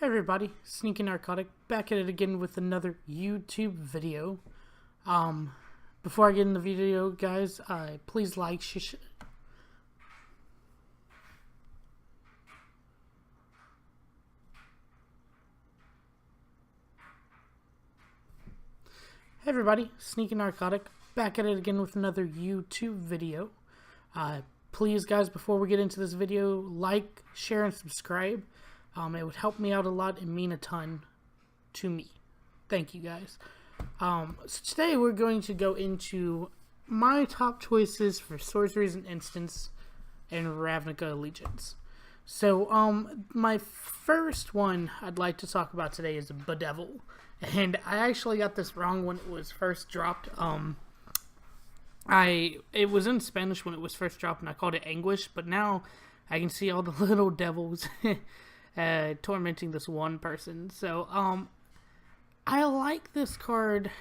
Hey everybody, Sneaky Narcotic back at it again with another YouTube video. Before I get in the video, guys, please like, Hey everybody, Sneaky Narcotic back at it again with another YouTube video. Please, guys, before we get into this video, like, share, and subscribe. It would help me out a lot and mean a ton to me. Thank you, guys. So today we're going to go into my top choices for Sorceries and Instants and Ravnica Allegiance. So, my first one I'd like to talk about today is Bedevil. And I actually got this wrong when it was first dropped. It was in Spanish when it was first dropped and I called it Anguish, but now I can see all the little devils tormenting this one person. So, I like this card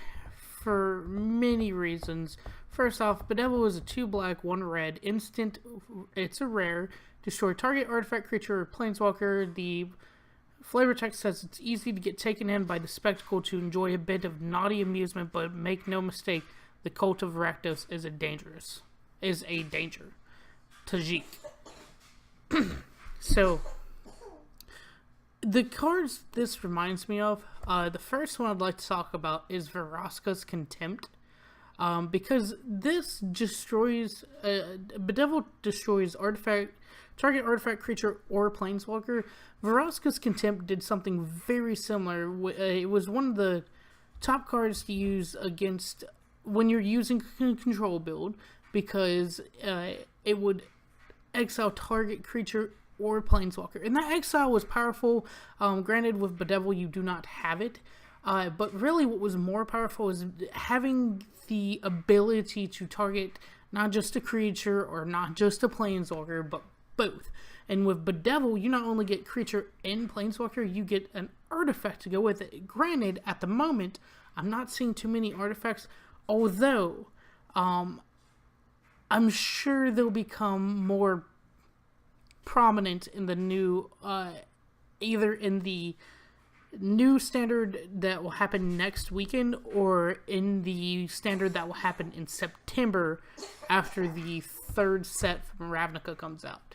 for many reasons. First off, Bedevil is a 2 black, 1 red, instant. It's a rare. Destroy target artifact, creature, or planeswalker. The flavor text says it's easy to get taken in by the spectacle to enjoy a bit of naughty amusement, but make no mistake, the Cult of Rakdos is a danger. Tajik. So, the cards this reminds me of, the first one I'd like to talk about is Vraska's Contempt. Because this destroys, Bedevil destroys target artifact, creature, or planeswalker. Vraska's Contempt did something very similar. It was one of the top cards to use against when you're using a control build, because it would exile target creature or planeswalker, and that exile was powerful. Granted, with Bedevil you do not have it, but really what was more powerful is having the ability to target not just a creature or not just a planeswalker, but both. And with Bedevil, you not only get creature and planeswalker, you get an artifact to go with it. Granted, at the moment I'm not seeing too many artifacts, although I'm sure they'll become more prominent in the new, either in the new standard that will happen next weekend, or in the standard that will happen in September after the third set from Ravnica comes out.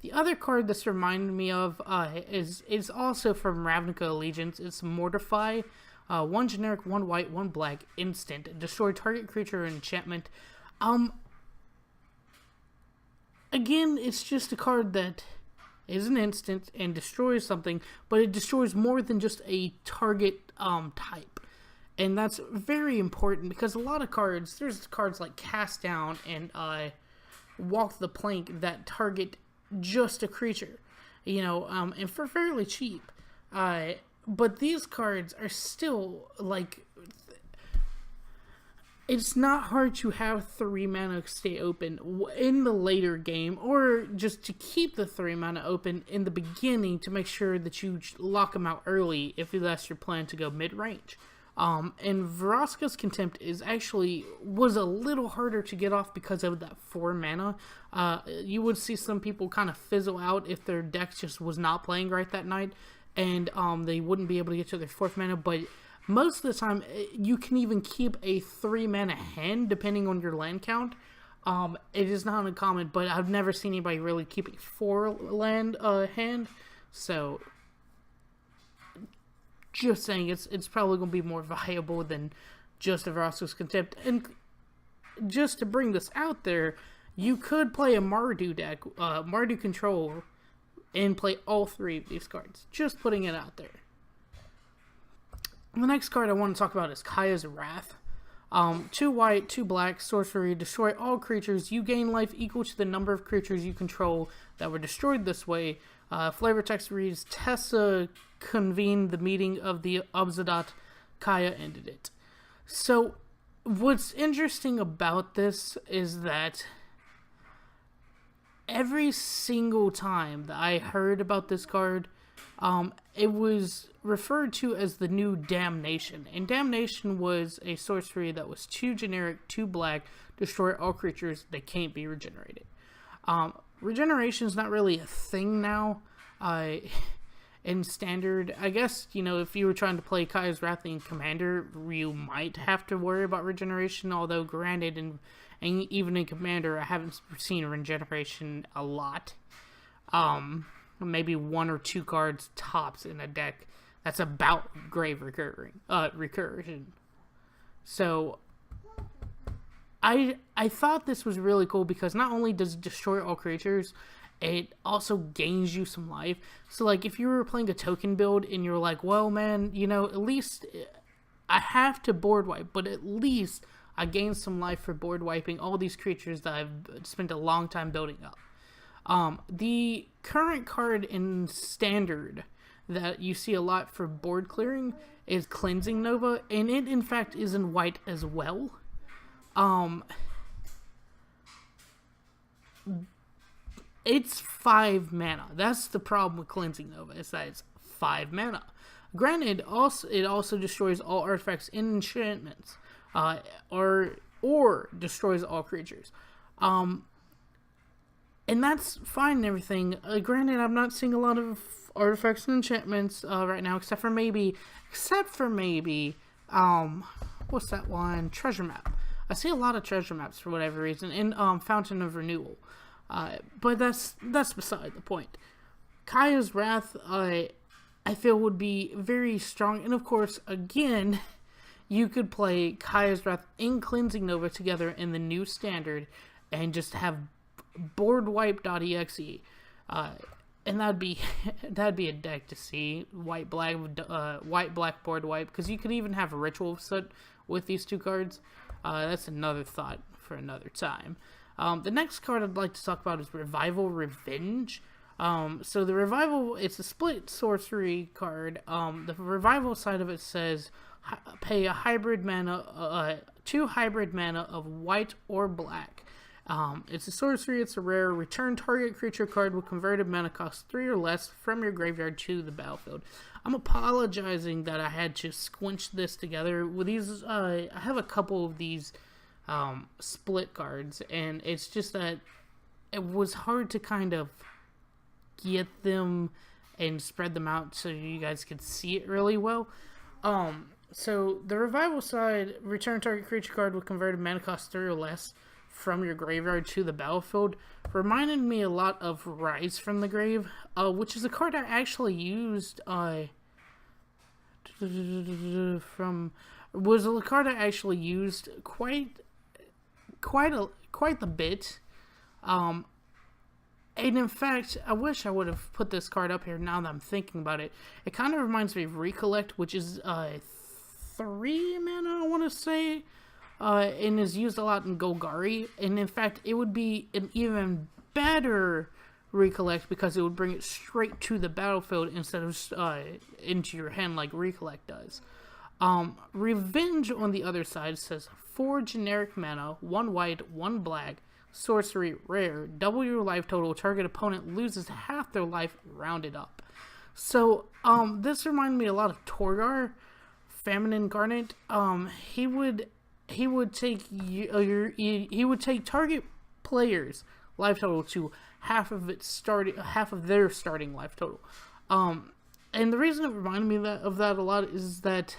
The other card this reminded me of is also from Ravnica Allegiance. It's Mortify. 1 generic, 1 white, 1 black, instant. Destroy target creature or enchantment. Again, it's just a card that is an instant and destroys something, but it destroys more than just a target type. And that's very important, because a lot of cards, there's cards like Cast Down and Walk the Plank that target just a creature, and for fairly cheap. But these cards are still, like, it's not hard to have 3 mana stay open in the later game, or just to keep the 3 mana open in the beginning to make sure that you lock them out early if that's your plan to go mid-range. And Vraska's Contempt was a little harder to get off because of that 4 mana. You would see some people kind of fizzle out if their deck just was not playing right that night, and they wouldn't be able to get to their 4th mana, but most of the time, you can even keep a 3 mana hand depending on your land count. It is not uncommon, but I've never seen anybody really keep a 4 land hand. So, just saying, it's probably going to be more viable than just a Vraska's Contempt. And just to bring this out there, you could play a Mardu deck, Mardu Control, and play all 3 of these cards. Just putting it out there. The next card I want to talk about is Kaya's Wrath. 2 white, 2 black, sorcery, destroy all creatures. You gain life equal to the number of creatures you control that were destroyed this way. Flavor text reads, Tessa convened the meeting of the Obzedat. Kaya ended it. So, what's interesting about this is that every single time that I heard about this card, it was referred to as the new Damnation. And Damnation was a sorcery that was 2 generic, 2 black, destroy all creatures that can't be regenerated. Regeneration is not really a thing now. in Standard. I guess, if you were trying to play Kaya's Wrath in Commander, you might have to worry about regeneration, although granted, and even in Commander, I haven't seen regeneration a lot. Maybe 1 or 2 cards tops in a deck that's about grave recursion. So I thought this was really cool because not only does it destroy all creatures, it also gains you some life. So, like, if you were playing a token build and you're like, well, man, at least I have to board wipe, but at least I gain some life for board wiping all these creatures that I've spent a long time building up. The current card in Standard that you see a lot for board clearing is Cleansing Nova, and it, in fact, is in white as well. It's 5 mana. That's the problem with Cleansing Nova, is that it's 5 mana. Granted, it also destroys all artifacts and enchantments, or destroys all creatures. And that's fine and everything. Granted, I'm not seeing a lot of artifacts and enchantments right now, except for maybe, what's that one? Treasure Map. I see a lot of treasure maps for whatever reason, and Fountain of Renewal. But that's beside the point. Kaya's Wrath, I feel, would be very strong. And of course, again, you could play Kaya's Wrath and Cleansing Nova together in the new Standard and just have boardwipe.exe. And that'd be a deck to see. White black board wipe, because you could even have a ritual set with these 2 cards. That's another thought for another time. The next card I'd like to talk about is Revival Revenge. So the Revival, it's a split sorcery card. The Revival side of it says, pay a hybrid mana, 2 hybrid mana of white or black. It's a sorcery, it's a rare. Return target creature card with converted mana cost 3 or less from your graveyard to the battlefield. I'm apologizing that I had to squinch this together. With these, I have a couple of these split cards, and it's just that it was hard to kind of get them and spread them out so you guys could see it really well. So the Revival side, return target creature card with converted mana cost 3 or less from your graveyard to the battlefield, reminded me a lot of Rise from the Grave, which is a card I actually used quite the bit. And in fact, I wish I would have put this card up here now that I'm thinking about it. It kind of reminds me of Recollect, which is 3 mana, I want to say, and is used a lot in Golgari. And in fact, it would be an even better Recollect because it would bring it straight to the battlefield instead of into your hand like Recollect does. Revenge, on the other side, says 4 generic mana, 1 white, 1 black, sorcery, rare, double your life total, target opponent loses half their life, rounded up. So, this reminded me a lot of Torgar, Famine Incarnate. He would take target players' life total to half of their starting life total. And the reason it reminded me of that a lot is that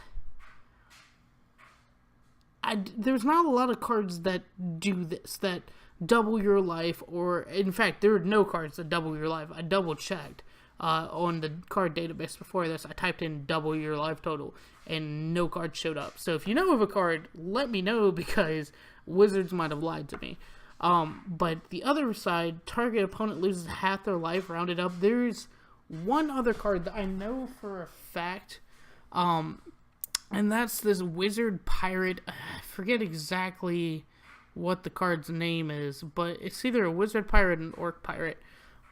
there's not a lot of cards that do this, that double your life, or in fact, there are no cards that double your life. I double checked on the card database before this. I typed in double your life total, and no card showed up. So if you know of a card, let me know, because Wizards might have lied to me. But the other side, target opponent loses half their life, rounded up. There's one other card that I know for a fact, and that's this Wizard Pirate. I forget exactly what the card's name is, but it's either a Wizard Pirate or an Orc Pirate.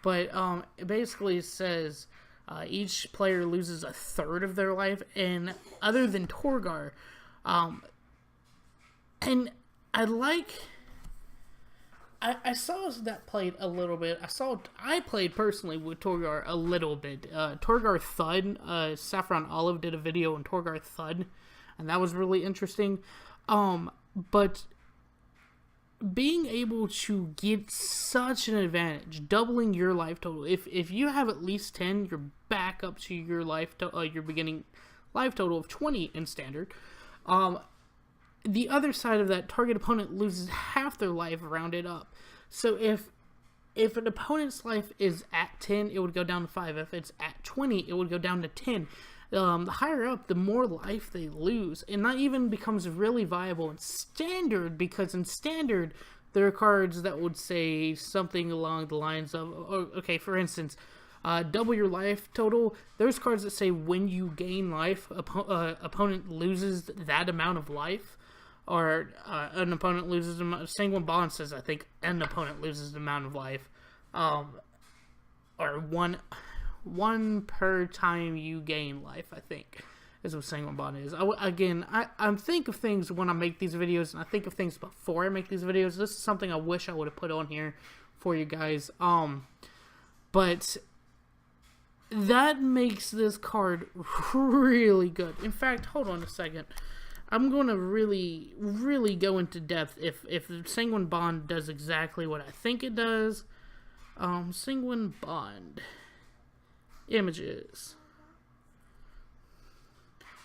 But it basically says each player loses a third of their life, and other than Torgar, and I saw that played a little bit. I played personally with Torgar a little bit. Torgar Thud, Saffron Olive did a video on Torgar Thud, and that was really interesting. But being able to get such an advantage, doubling your life total. If you have at least 10, you're back up to your your beginning life total of 20 in standard. The other side of that, target opponent loses half their life rounded up. So if an opponent's life is at 10, it would go down to 5. If it's at 20, it would go down to 10. The higher up, the more life they lose. And that even becomes really viable in Standard, because in Standard, there are cards that would say something along the lines of, okay, for instance, double your life total. There's cards that say when you gain life, opponent loses that amount of life. Or an opponent loses the amount. Sanguine Bond says, I think, an opponent loses the amount of life. Or one per time you gain life, I think, is what Sanguine Bond is. I think of things when I make these videos, and I think of things before I make these videos. This is something I wish I would have put on here for you guys. But that makes this card really good. In fact, hold on a second. I'm going to really, really go into depth if Sanguine Bond does exactly what I think it does. Sanguine Bond. Images.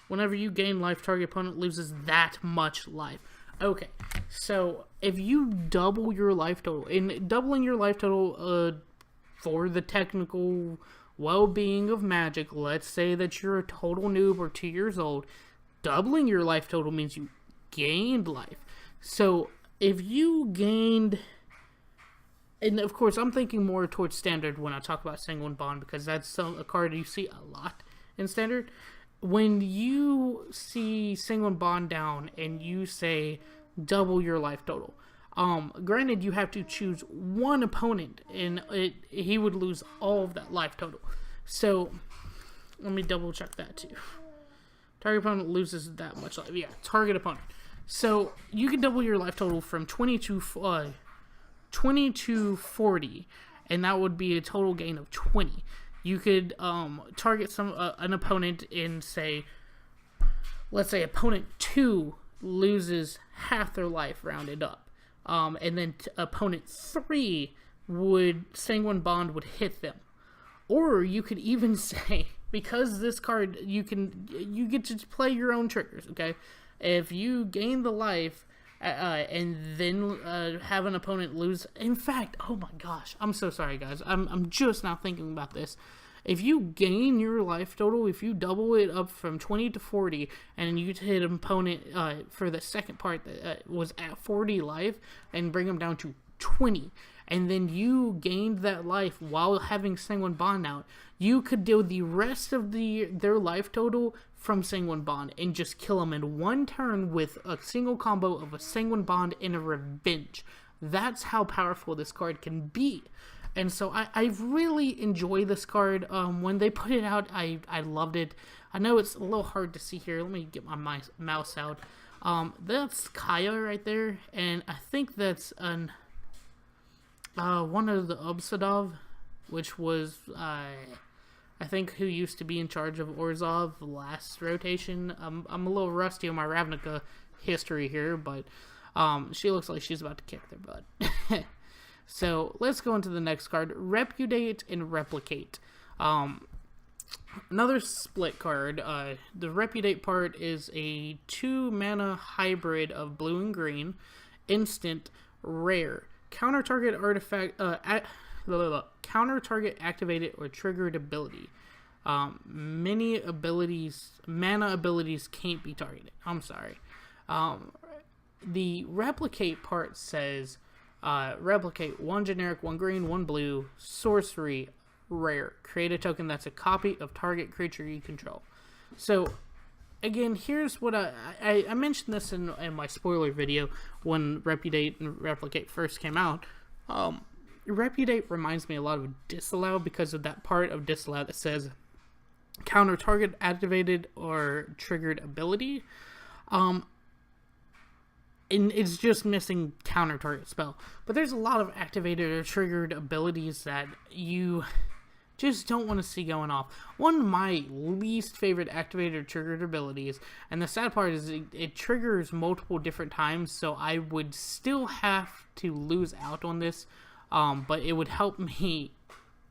Whenever you gain life, target opponent loses that much life. Okay, so if you double your life total, and doubling your life total for the technical well-being of Magic, let's say that you're a total noob or 2 years old, doubling your life total means you gained life. So if you gained, and of course I'm thinking more towards Standard when I talk about Sanguine Bond, because that's a card you see a lot in Standard. When you see Sanguine Bond down and you say double your life total, granted you have to choose one opponent, and he would lose all of that life total. So let me double check that too. Target opponent loses that much life. Yeah, target opponent. So you can double your life total from 20 to 40, and that would be a total gain of 20. You could target an opponent in, say, let's say opponent 2 loses half their life rounded up, and then opponent 3 Sanguine Bond would hit them. Or you could even say, because this card, you get to play your own triggers, okay? If you gain the life, and then have an opponent lose... In fact, oh my gosh, I'm so sorry, guys. I'm just now thinking about this. If you gain your life total, if you double it up from 20 to 40, and you hit an opponent for the second part that was at 40 life, and bring them down to 20... and then you gained that life while having Sanguine Bond out, you could deal the rest of their life total from Sanguine Bond and just kill them in one turn with a single combo of a Sanguine Bond and a Revenge. That's how powerful this card can be. And so I really enjoy this card. When they put it out, I loved it. I know it's a little hard to see here. Let me get my mouse out. That's Kaya right there, and I think that's one of the Obsadov, which was, I think, who used to be in charge of Orzhov last rotation. I'm a little rusty on my Ravnica history here, but she looks like she's about to kick their butt. So let's go into the next card, Repudiate and Replicate. Another split card. The Repudiate part is a 2-mana hybrid of blue and green, instant, rare. Counter target artifact, counter target activated or triggered ability. Many abilities, mana abilities can't be targeted. I'm sorry. The replicate part says, replicate 1 generic, 1 green, 1 blue, sorcery, rare. Create a token that's a copy of target creature you control. So, again, here's what I mentioned this in my spoiler video when Repudiate and Replicate first came out. Repudiate reminds me a lot of Disallow because of that part of Disallow that says counter target activated or triggered ability. And it's just missing counter target spell. But there's a lot of activated or triggered abilities that you just don't want to see going off. One of my least favorite activated or triggered abilities, and the sad part is it triggers multiple different times, so I would still have to lose out on this, but it would help me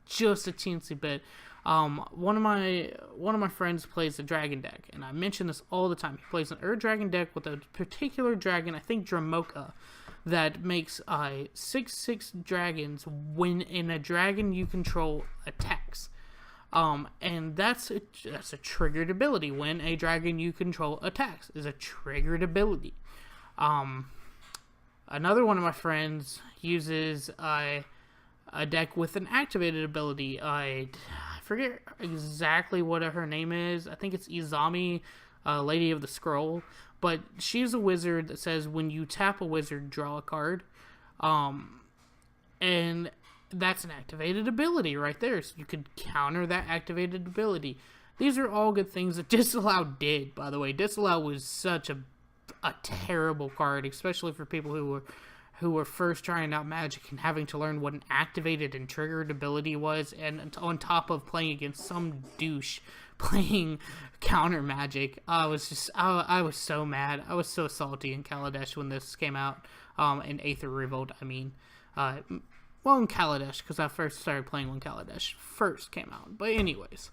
just a teensy bit. One of my friends plays a dragon deck, and I mention this all the time. He plays an dragon deck with a particular dragon, I think Dramoka, that makes 6/6 dragons when in a dragon you control attacks. And that's a triggered ability. When a dragon you control attacks is a triggered ability. Another one of my friends uses a deck with an activated ability. I forget exactly what her name is. I think it's Izami, Lady of the Scroll. But she's a wizard that says when you tap a wizard, draw a card. And that's an activated ability right there. So you could counter that activated ability. These are all good things that Disallow did, by the way. Disallow was such a terrible card, especially for people who were first trying out Magic and having to learn what an activated and triggered ability was, and on top of playing against some douche playing counter Magic. I was so mad. I was so salty in Kaladesh when this came out, in Aether Revolt, I mean. Well, in Kaladesh, because I first started playing when Kaladesh first came out. But anyways,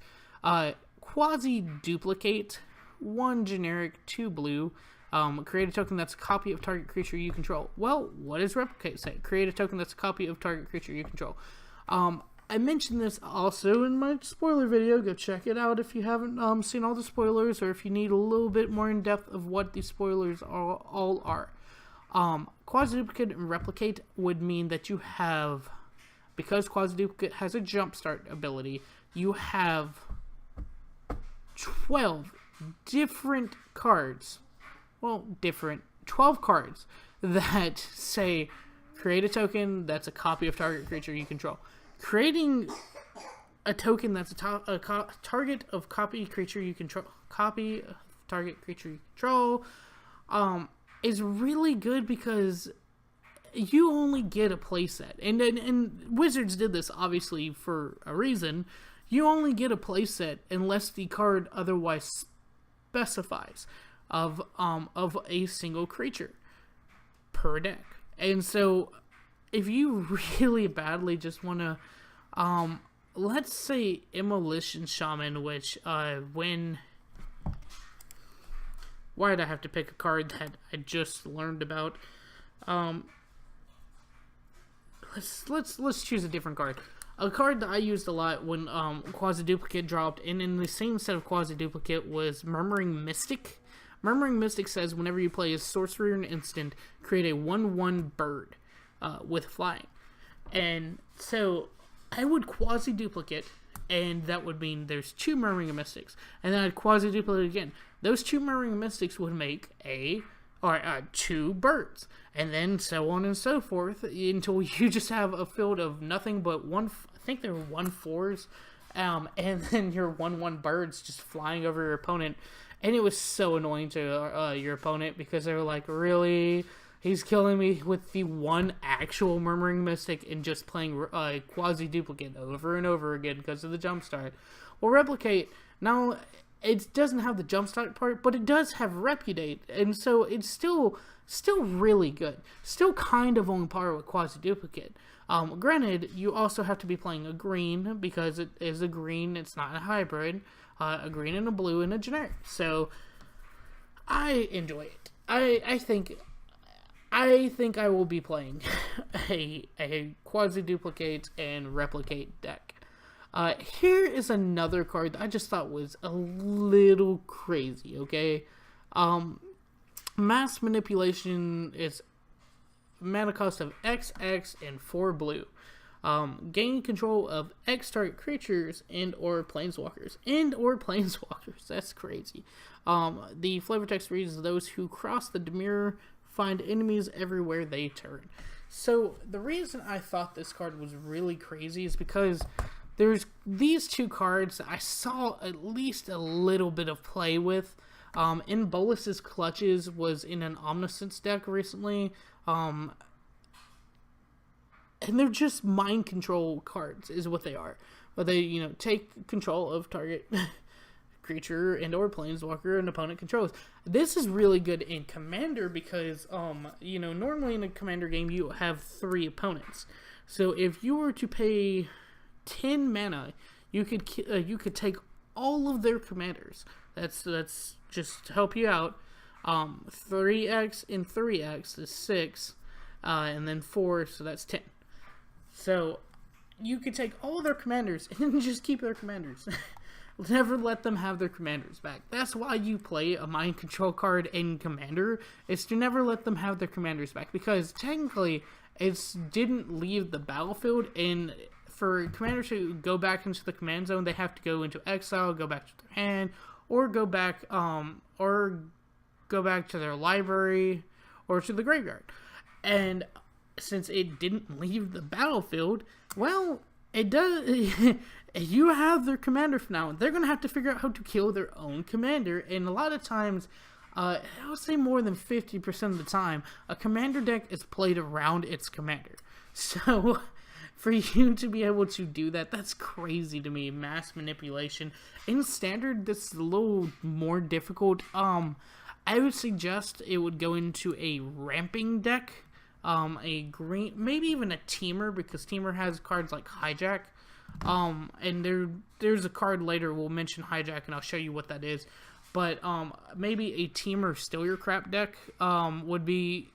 Quasi-Duplicate, 1 generic, 2 blue. Create a token that's a copy of target creature you control. Well, what does Replicate say? Create a token that's a copy of target creature you control. I mentioned this also in my spoiler video. Go check it out if you haven't seen all the spoilers, or if you need a little bit more in depth of what these spoilers all are. Quasi-Duplicate and Replicate would mean that you have, because Quasi-Duplicate has a jumpstart ability, you have 12 different cards. Well, 12 cards that say, create a token that's a copy of target creature you control. Creating a token that's a target of copy creature you control, is really good because you only get a playset. And Wizards did this, obviously, for a reason. You only get a playset unless the card otherwise specifies of a single creature per deck. And so if you really badly just want to, let's say Immolition Shaman, which why did I have to pick a card that I just learned about? Let's choose a different card. A card that I used a lot when Quasi-Duplicate dropped, and in the same set of Quasi-Duplicate, was Murmuring Mystic. Murmuring Mystic says whenever you play a sorcery or an instant, create a 1/1 bird with flying. And so I would Quasi-Duplicate, and that would mean there's 2 Murmuring Mystics. And then I'd Quasi-Duplicate again. Those 2 Murmuring Mystics would make 2 birds. And then so on and so forth until you just have a field of nothing but I think they're 1/4s. And then your 1/1 birds just flying over your opponent. And it was so annoying to your opponent because they were like, really? He's killing me with the one actual Murmuring Mystic and just playing Quasi-Duplicate over and over again because of the jumpstart. Well, Replicate, now it doesn't have the jumpstart part, but it does have Repudiate, and so it's still really good. Still kind of on par with Quasi-Duplicate. Granted, you also have to be playing a green because it is a green, it's not a hybrid. A green and a blue and a generic. So I enjoy it. I think I will be playing a Quasi-Duplicate and Replicate deck. Here is another card that I just thought was a little crazy, okay? Mass Manipulation is mana cost of XX and 4 blue. Gain control of X target creatures and or planeswalkers. That's crazy. The flavor text reads, those who cross the Dimir find enemies everywhere they turn. So the reason I thought this card was really crazy is because there's these 2 cards that I saw at least a little bit of play with. In Bolus's Clutches was in an Omniscience deck recently. And they're just mind control cards, is what they are. but they, take control of target creature and or planeswalker an opponent controls. This is really good in Commander because, normally in a Commander game you have 3 opponents. So if you were to pay 10 mana, you could take all of their commanders. That's just to help you out. 3x and 3x is 6, and then 4, so that's 10. So you could take all of their commanders and just keep their commanders. Never let them have their commanders back. That's why you play a mind control card in Commander, is to never let them have their commanders back, because technically it didn't leave the battlefield, and for commanders to go back into the command zone, they have to go into exile, go back to their hand, or go back to their library or to the graveyard. And since it didn't leave the battlefield, well, it does. You have their commander for now. They're going to have to figure out how to kill their own commander. And a lot of times, I would say more than 50% of the time, a commander deck is played around its commander. So for you to be able to do that, that's crazy to me. Mass manipulation. In Standard, this is a little more difficult. I would suggest it would go into a ramping deck. A green, maybe even a Teamer, because Teamer has cards like Hijack. And there's a card later we'll mention Hijack, and I'll show you what that is. But maybe a Teamer Steal Your Crap deck would be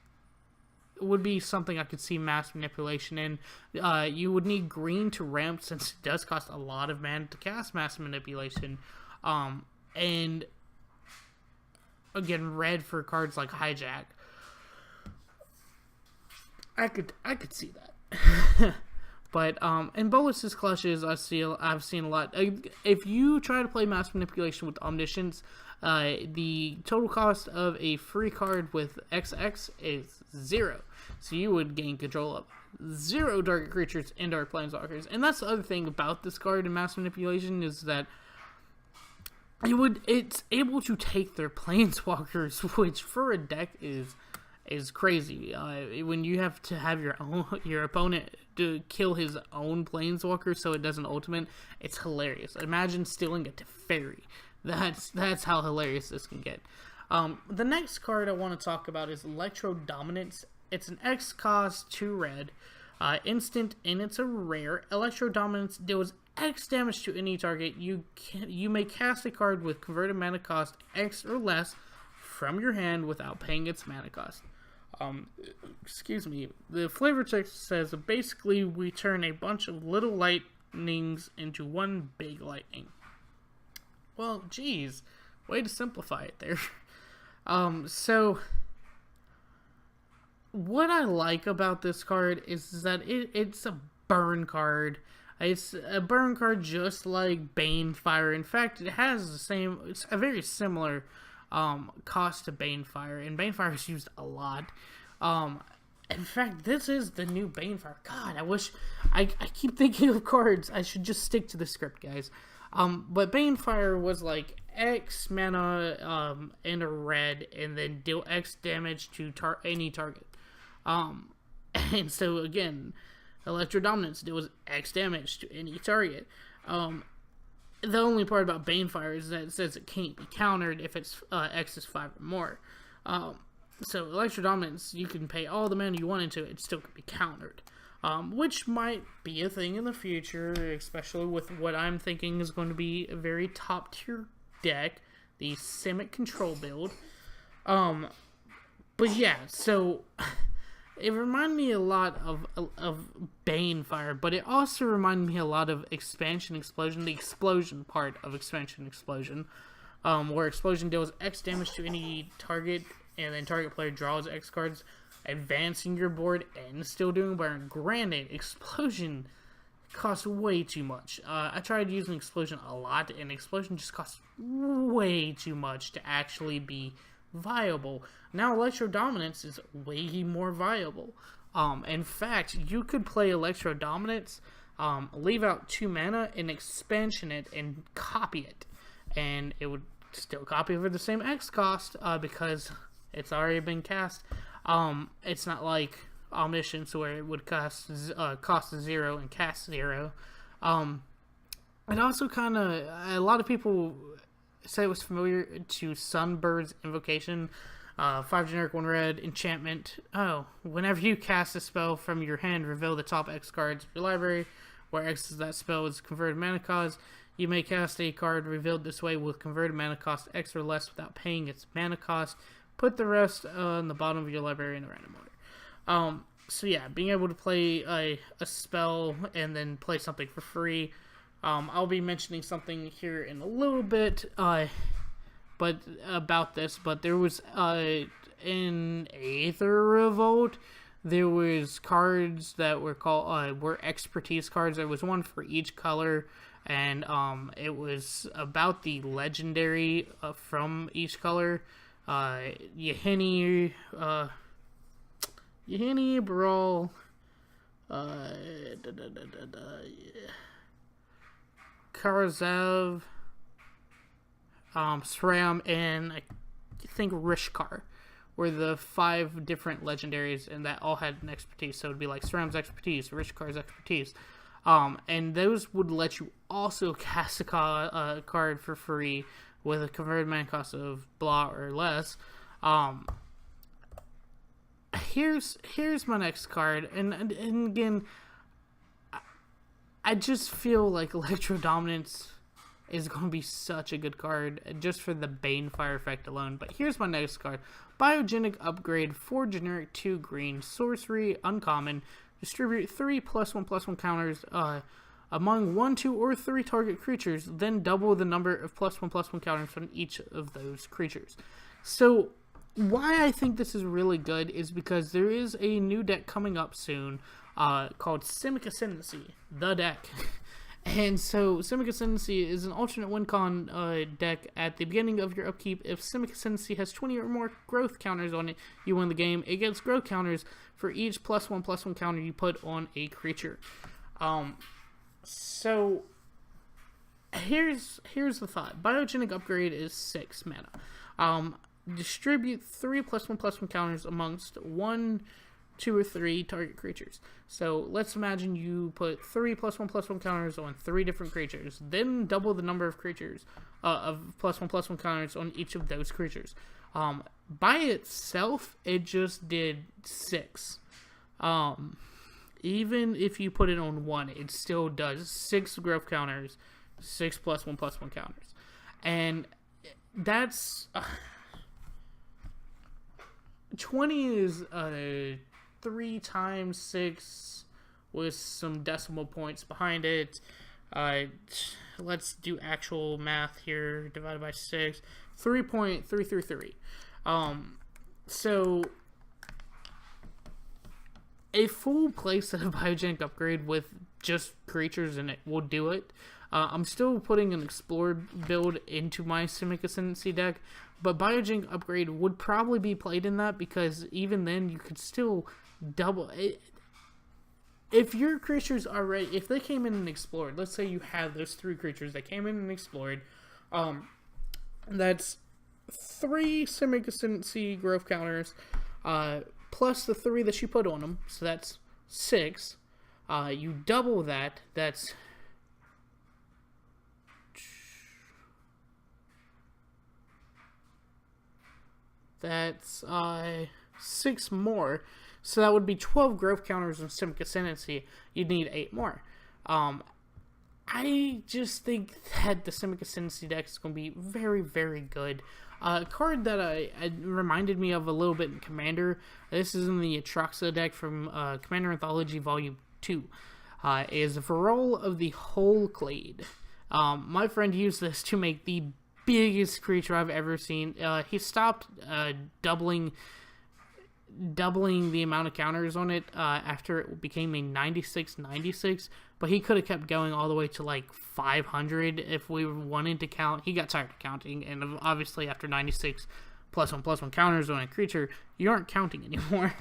something I could see mass manipulation in. You would need green to ramp, since it does cost a lot of mana to cast mass manipulation. And again, red for cards like Hijack. I could see that. But in Bolus's Clutches, I've seen a lot. If you try to play mass manipulation with Omniscience, the total cost of a free card with XX is 0. So you would gain control of 0 target creatures and dark planeswalkers. And that's the other thing about this card in mass manipulation, is that it's able to take their planeswalkers, which for a deck is crazy. When you have to have your opponent to kill his own planeswalker so it doesn't ultimate, it's hilarious. Imagine stealing a Teferi. That's how hilarious this can get. The next card I want to talk about is Electrodominance. It's an X cost 2 red, instant, and it's a rare. Electrodominance deals X damage to any target. You may cast a card with converted mana cost X or less from your hand without paying its mana cost. Excuse me. The flavor text says basically we turn a bunch of little lightnings into one big lightning. Well, geez, way to simplify it there. So what I like about this card is that it's a burn card. It's a burn card just like Banefire. In fact, it has it's a very similar cost to Banefire, and Banefire is used a lot. In fact, this is the new Banefire. God, I wish I keep thinking of cards. I should just stick to the script, guys. But Banefire was like X mana and a red, and then deal X damage to any target. And so again, Electrodominance deals X damage to any target. The only part about Banefire is that it says it can't be countered if it's X is 5 or more. So Electrodominance, you can pay all the mana you want into it, still can be countered. Which might be a thing in the future, especially with what I'm thinking is going to be a very top tier deck, the Simic Control build. But yeah, so it reminded me a lot of Banefire, but it also reminded me a lot of Expansion Explosion, the explosion part of Expansion Explosion, where Explosion deals X damage to any target, and then target player draws X cards, advancing your board and still doing burn. Granted, Explosion costs way too much. I tried using Explosion a lot, and Explosion just costs way too much to actually be viable. Now Electrodominance is way more viable. In fact, you could play Electrodominance, leave out 2 mana, and expansion it and copy it, and it would still copy for the same X cost because it's already been cast. It's not like Omniscience where it would cost 0 and cast 0. It also kind of, a lot of people say it was familiar to Sunbird's Invocation. 5 generic, 1 red, enchantment. Oh, whenever you cast a spell from your hand, reveal the top X cards of your library, where X is that spell is converted mana cost. You may cast a card revealed this way with converted mana cost X or less without paying its mana cost. Put the rest on the bottom of your library in a random order. So yeah, being able to play a spell and then play something for free. I'll be mentioning something here in a little bit, but about this. But there was in Aether Revolt, there was cards that were called were expertise cards. There was one for each color, and it was about the legendary from each color. Yahini, Brawl, Karazev, SRAM, and I think Rishkar were the 5 different legendaries, and that all had an expertise. So it would be like SRAM's expertise, Rishkar's expertise. And those would let you also cast a card for free with a converted mana cost of blah or less. Here's my next card, and again, I just feel like Electrodominance is going to be such a good card just for the Banefire effect alone. But here's my next card. Biogenic Upgrade, 4 generic, 2 green, sorcery, uncommon. Distribute 3 +1/+1 counters among 1, 2, or 3 target creatures, then double the number of +1/+1 counters on each of those creatures. So why I think this is really good is because there is a new deck coming up soon called Simic Ascendancy, the deck. And so Simic Ascendancy is an alternate win con deck. At the beginning of your upkeep, if Simic Ascendancy has 20 or more growth counters on it, you win the game. It gets growth counters for each +1/+1 counter you put on a creature. So here's the thought. Biogenic Upgrade is 6 mana. Distribute 3 +1/+1 counters amongst 1, 2, or 3 target creatures. So let's imagine you put 3 +1/+1 counters on 3 different creatures, then double the number of creatures of +1/+1 counters on each of those creatures. By itself, it just did 6. Even if you put it on 1, it still does 6 growth counters, 6 +1/+1 counters, and that's 20 is 3 times 6 with some decimal points behind it. Let's do actual math here. Divided by 6, 3.333. So a full playset of Biogenic Upgrade with just creatures in it will do it. I'm still putting an Explored build into my Simic Ascendancy deck, but Biogenic Upgrade would probably be played in that, because even then you could still double it. If your creatures are ready, if they came in and explored, let's say you have those 3 creatures that came in and explored, that's 3 Simic Ascendancy growth counters, plus the 3 that you put on them, so that's 6. You double that, that's 6 more. So that would be 12 growth counters of Simic Ascendancy. You'd need 8 more. I just think that the Simic Ascendancy deck is going to be very, very good. A card that I reminded me of a little bit in Commander, this is in the Atraxa deck from Commander Anthology Volume 2, is Varol of the Whole Clade. My friend used this to make the biggest creature I've ever seen. He stopped doubling the amount of counters on it after it became a 96, but he could have kept going all the way to like 500 if we wanted to count. He got tired of counting, and obviously after 96 +1/+1 counters on a creature, you aren't counting anymore.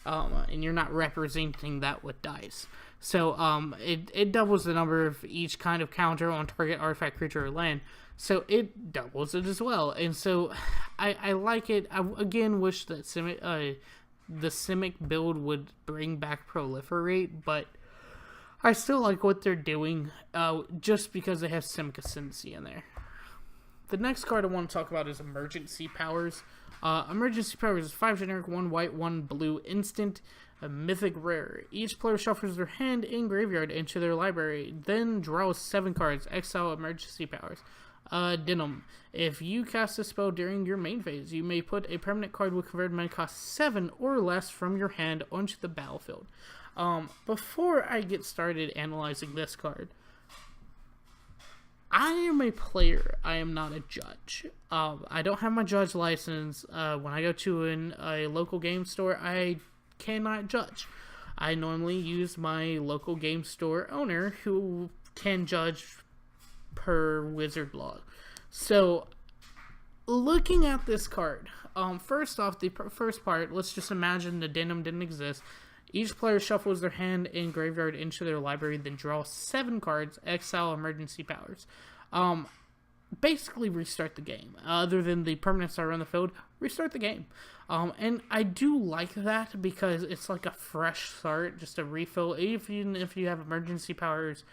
And you're not representing that with dice. So it doubles the number of each kind of counter on target artifact, creature, or land. So it doubles it as well. And so I like it. I again wish that the Simic build would bring back Proliferate, but I still like what they're doing, just because they have some consistency in there. The next card I want to talk about is Emergency Powers. Emergency Powers is 5 generic, 1 white, 1 blue, instant, a mythic rare. Each player shuffles their hand in graveyard into their library, then draws 7 cards, exile Emergency Powers. Denim. If you cast a spell during your main phase, you may put a permanent card with converted mana cost 7 or less from your hand onto the battlefield. Before I get started analyzing this card, I am a player. I am not a judge. I don't have my judge license. When I go to a local game store, I cannot judge. I normally use my local game store owner who can judge per wizard law. So, looking at this card, first off, the first part, let's just imagine the denim didn't exist. Each player shuffles their hand in graveyard into their library, then draw 7 cards, exile Emergency Powers. Basically restart the game. Other than the permanents that are on the field, restart the game. And I do like that because it's like a fresh start, just a refill. Even if you have Emergency Powers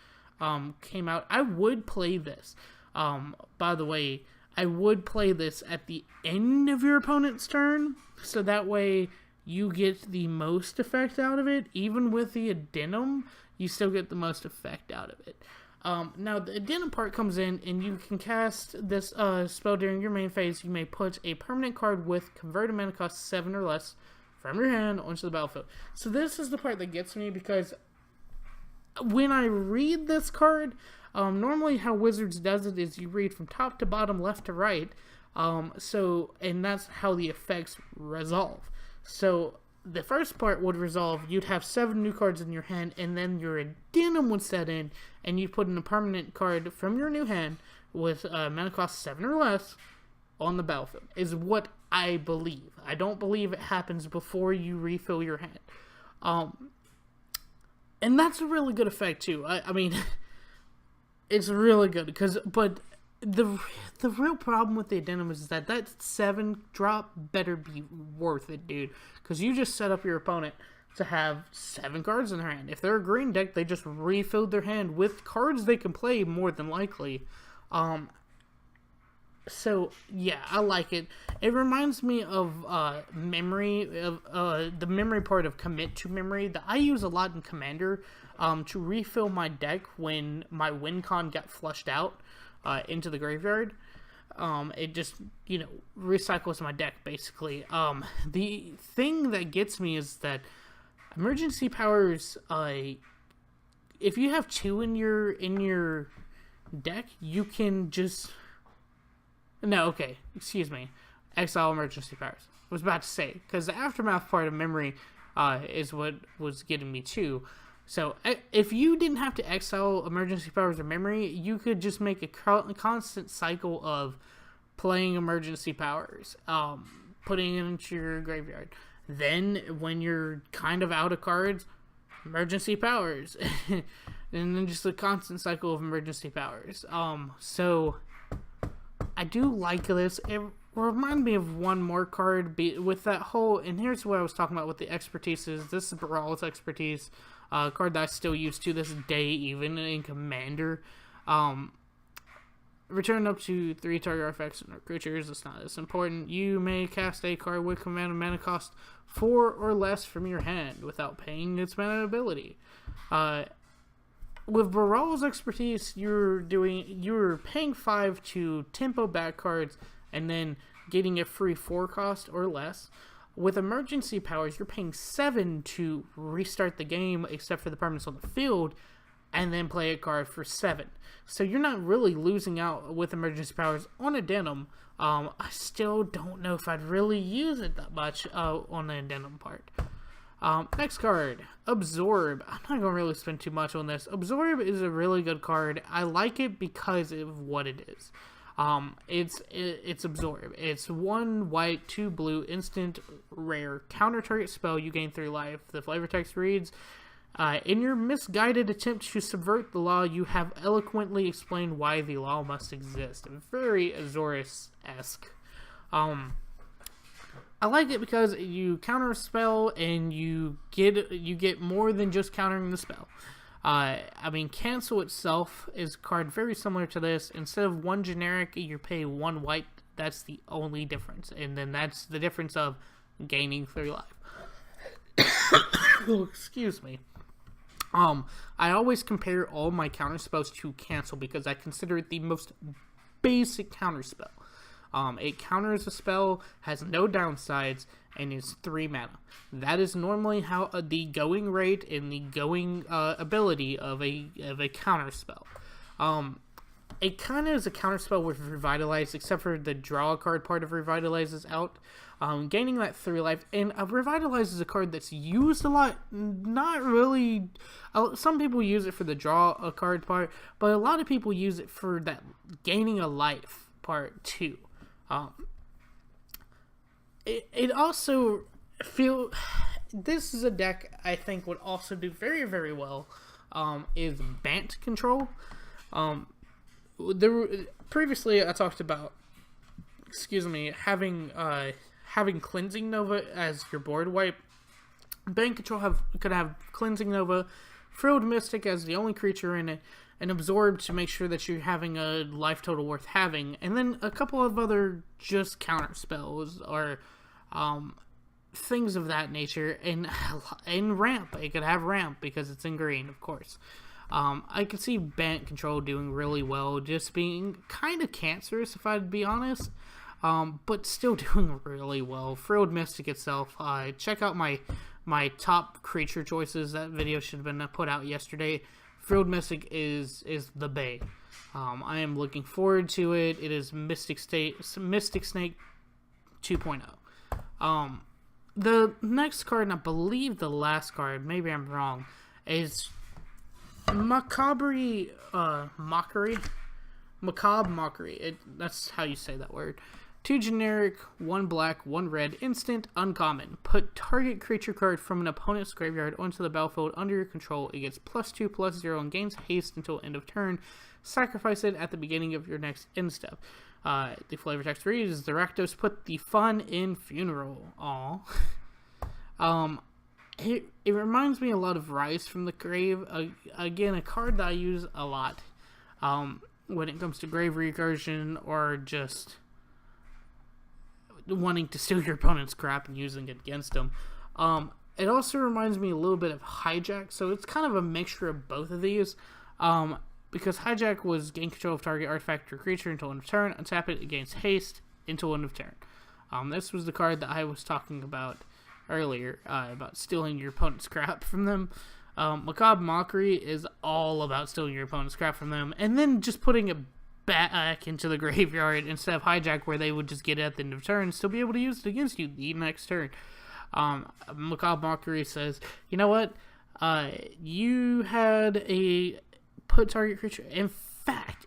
came out, I would play this. By the way, I would play this at the end of your opponent's turn, so that way you get the most effect out of it. Even with the addendum, you still get the most effect out of it. Now, the addendum part comes in, and you can cast this spell during your main phase. You may put a permanent card with converted mana cost 7 or less from your hand onto the battlefield. So this is the part that gets me, because when I read this card, normally how Wizards does it is you read from top to bottom, left to right. And that's how the effects resolve. So the first part would resolve, you'd have 7 new cards in your hand, and then your addendum would set in, and you put in a permanent card from your new hand with mana cost 7 or less on the battlefield, is what I believe. I don't believe it happens before you refill your hand. And that's a really good effect too. I mean, it's really good, but the real problem with the addendum is that 7 drop better be worth it, dude. Because you just set up your opponent to have 7 cards in their hand. If they're a green deck, they just refilled their hand with cards they can play more than likely. So yeah, I like it. It reminds me of memory, of the memory part of commit to memory that I use a lot in Commander to refill my deck when my win con got flushed out into the graveyard. It just, recycles my deck, basically. The thing that gets me is that Emergency Powers, if you have 2 in your deck, you can just... No, okay, excuse me. Exile Emergency Powers. I was about to say, because the aftermath part of memory is what was getting me too. So, if you didn't have to exile Emergency Powers or memory, you could just make a constant cycle of playing Emergency Powers, putting it into your graveyard. Then, when you're kind of out of cards, Emergency Powers. And then just a constant cycle of Emergency Powers. So, I do like this. It reminded me of one more card with that whole... And here's what I was talking about with the expertise. This is Baral's expertise. Card that I still use to this day, even in Commander. Return up to 3 target artifacts and creatures. It's not as important. You may cast a card with command mana cost 4 or less from your hand without paying its mana ability. With Baral's expertise, you're paying 5 to tempo back cards and then getting a free 4 cost or less. With Emergency Powers, you're paying 7 to restart the game, except for the permanents on the field, and then play a card for 7. So you're not really losing out with Emergency Powers on addendum. I still don't know if I'd really use it that much on the addendum part. Next card, Absorb. I'm not going to really spend too much on this. Absorb is a really good card. I like it because of what it is. It's Absorb. It's 1 white, 2 blue, instant, rare. Counter target spell, you gain 3 life. The flavor text reads, in your misguided attempt to subvert the law, you have eloquently explained why the law must exist. Very Azorius-esque. I like it because you counter a spell and you get more than just countering the spell. I mean, cancel itself is a card very similar to this. Instead of 1 generic, you pay 1 white. That's the only difference. And then that's the difference of gaining 3 life. Oh, excuse me. I always compare all my counter spells to cancel because I consider it the most basic counter spell. It counters a spell, has no downsides, and is 3 mana. That is normally how the going rate and the going ability of a counter spell. It kind of is a counter spell with Revitalize, except for the draw a card part of Revitalize is out. Gaining that 3 life, and Revitalize is a card that's used a lot. Not really. Some people use it for the draw a card part, but a lot of people use it for that gaining a life part too. It also this is a deck I think would also do very, very well. Is Bant control. Previously I talked about, having Cleansing Nova as your board wipe. Bant control could have Cleansing Nova, Frilled Mystic as the only creature in it, and Absorb to make sure that you're having a life total worth having, and then a couple of other just counter spells or things of that nature. And ramp, it could have ramp because it's in green, of course. I could see Bant control doing really well, just being kind of cancerous if I'd be honest, but still doing really well. Frilled Mystic itself, check out my top creature choices. That video should have been put out yesterday. Frilled Mystic is the bae. I am looking forward to it. It is Mystic Snake 2.0. The next card, and I believe the last card, maybe I'm wrong, is Macabre Mockery. Macabre Mockery. That's how you say that word. 2 generic, 1 black, 1 red, instant, uncommon. Put target creature card from an opponent's graveyard onto the battlefield under your control. It gets +2/+0 and gains haste until end of turn. Sacrifice it at the beginning of your next end step. The flavor text reads, the Rakdos put the fun in funeral. Aww. It reminds me a lot of Rise from the Grave. Again, a card that I use a lot when it comes to grave recursion or just wanting to steal your opponent's crap and using it against them. It also reminds me a little bit of Hijack, so it's kind of a mixture of both of these. Because Hijack was gain control of target artifact or creature until end of turn, untap it, it gains haste until end of turn. This was the card that I was talking about earlier, about stealing your opponent's crap from them. Macabre Mockery is all about stealing your opponent's crap from them, and then just putting it back into the graveyard instead of Hijack, where they would just get it at the end of turn and still be able to use it against you the next turn. Macabre Mockery says, you know what? You had a put target creature. In fact,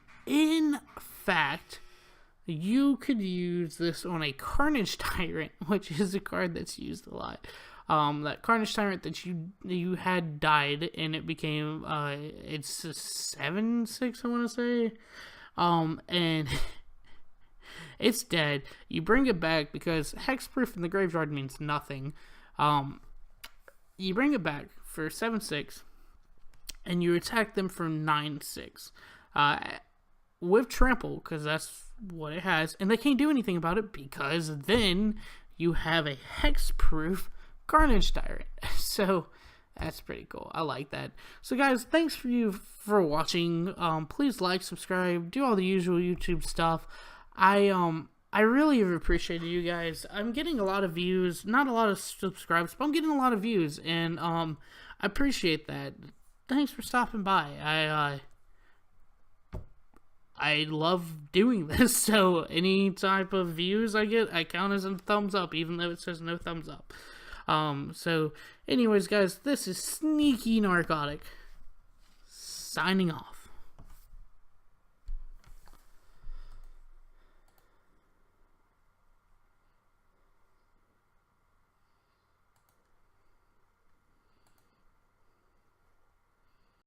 you could use this on a Carnage Tyrant, which is a card that's used a lot. That Carnage Tyrant that you had died, and it became it's a 7/6, I want to say. And it's dead. You bring it back because hexproof in the graveyard means nothing. You bring it back for 7/6, and you attack them for 9/6. With trample, because that's what it has, and they can't do anything about it because then you have a hexproof Carnage Tyrant. So that's pretty cool. I like that. So guys, thanks for watching. Please like, subscribe, do all the usual YouTube stuff. I really have appreciated you guys. I'm getting a lot of views, not a lot of subscribes, but I'm getting a lot of views, and I appreciate that. Thanks for stopping by. I love doing this, so any type of views I get, I count as a thumbs up, even though it says no thumbs up. So anyways, guys, this is Sneaky Narcotic, signing off.